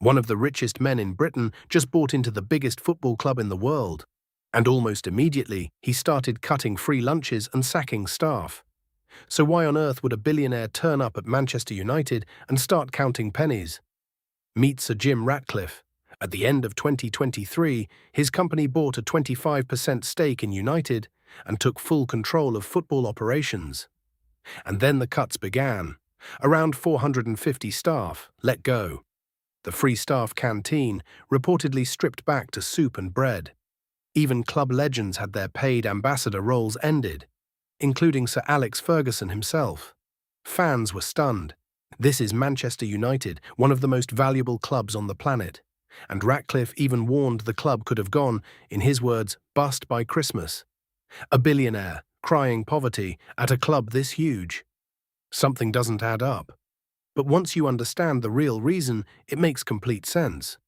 One of the richest men in Britain just bought into the biggest football club in the world, and almost immediately he started cutting free lunches and sacking staff. So why on earth would a billionaire turn up at Manchester United and start counting pennies? Meet Sir Jim Ratcliffe. At the end of 2023, his company bought a 25% stake in United and took full control of football operations. And then the cuts began. Around 450 staff let go. The free staff canteen reportedly stripped back to soup and bread. Even club legends had their paid ambassador roles ended, including Sir Alex Ferguson himself. Fans were stunned. This is Manchester United, one of the most valuable clubs on the planet. And Ratcliffe even warned the club could have gone, in his words, bust by Christmas. A billionaire, crying poverty, at a club this huge. Something doesn't add up. But once you understand the real reason, it makes complete sense.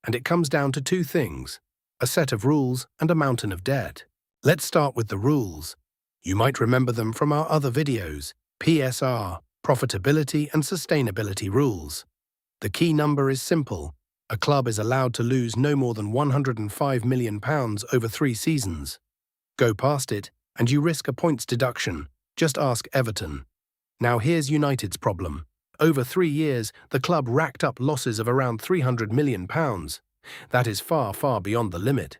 And it comes down to two things: a set of rules and a mountain of debt. Let's start with the rules. You might remember them from our other videos: PSR, profitability and sustainability rules. The key number is simple. A club is allowed to lose no more than £105 million over 3 seasons. Go past it, and you risk a points deduction. Just ask Everton. Now here's United's problem. Over 3 years, the club racked up losses of around £300 million. That is far, far beyond the limit.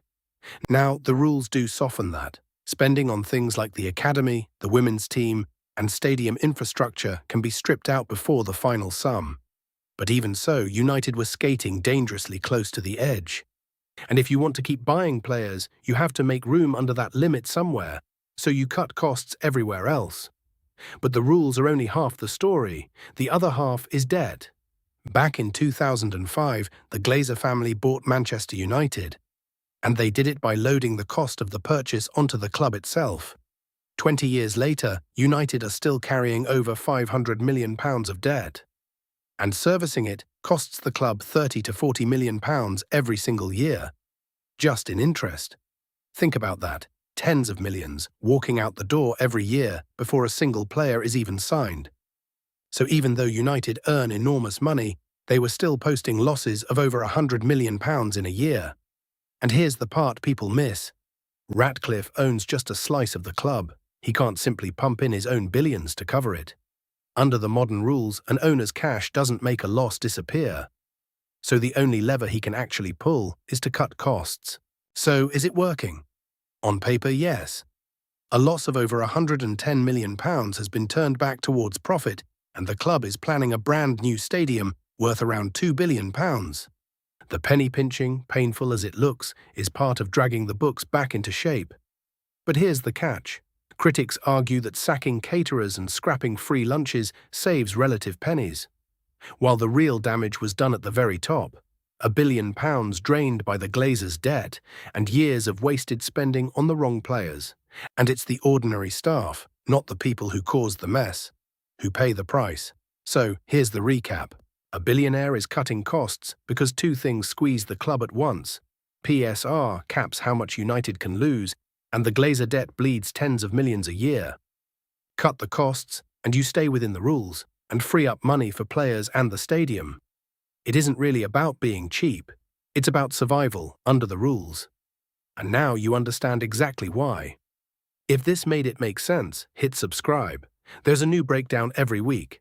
Now, the rules do soften that. Spending on things like the academy, the women's team, and stadium infrastructure can be stripped out before the final sum. But even so, United were skating dangerously close to the edge. And if you want to keep buying players, you have to make room under that limit somewhere, so you cut costs everywhere else. But the rules are only half the story. The other half is debt. Back in 2005, the Glazer family bought Manchester United, and they did it by loading the cost of the purchase onto the club itself. 20 years later, United are still carrying over £500 million of debt. And servicing it costs the club £30 to £40 million every single year, just in interest. Think about that. Tens of millions walking out the door every year before a single player is even signed. So even though United earn enormous money, they were still posting losses of over £100 million in a year. And here's the part people miss. Ratcliffe owns just a slice of the club. He can't simply pump in his own billions to cover it. Under the modern rules, an owner's cash doesn't make a loss disappear. So the only lever he can actually pull is to cut costs. So is it working? On paper, yes. A loss of over £110 million has been turned back towards profit, and the club is planning a brand new stadium worth around £2 billion. The penny pinching, painful as it looks, is part of dragging the books back into shape. But here's the catch. Critics argue that sacking caterers and scrapping free lunches saves relative pennies, while the real damage was done at the very top. £1 billion drained by the Glazers' debt and years of wasted spending on the wrong players. And it's the ordinary staff, not the people who caused the mess, who pay the price. So here's the recap. A billionaire is cutting costs because two things squeeze the club at once. PSR caps how much United can lose, and the Glazer debt bleeds tens of millions a year. Cut the costs, and you stay within the rules, and free up money for players and the stadium. It isn't really about being cheap. It's about survival under the rules. And now you understand exactly why. If this made it make sense, hit subscribe. There's a new breakdown every week.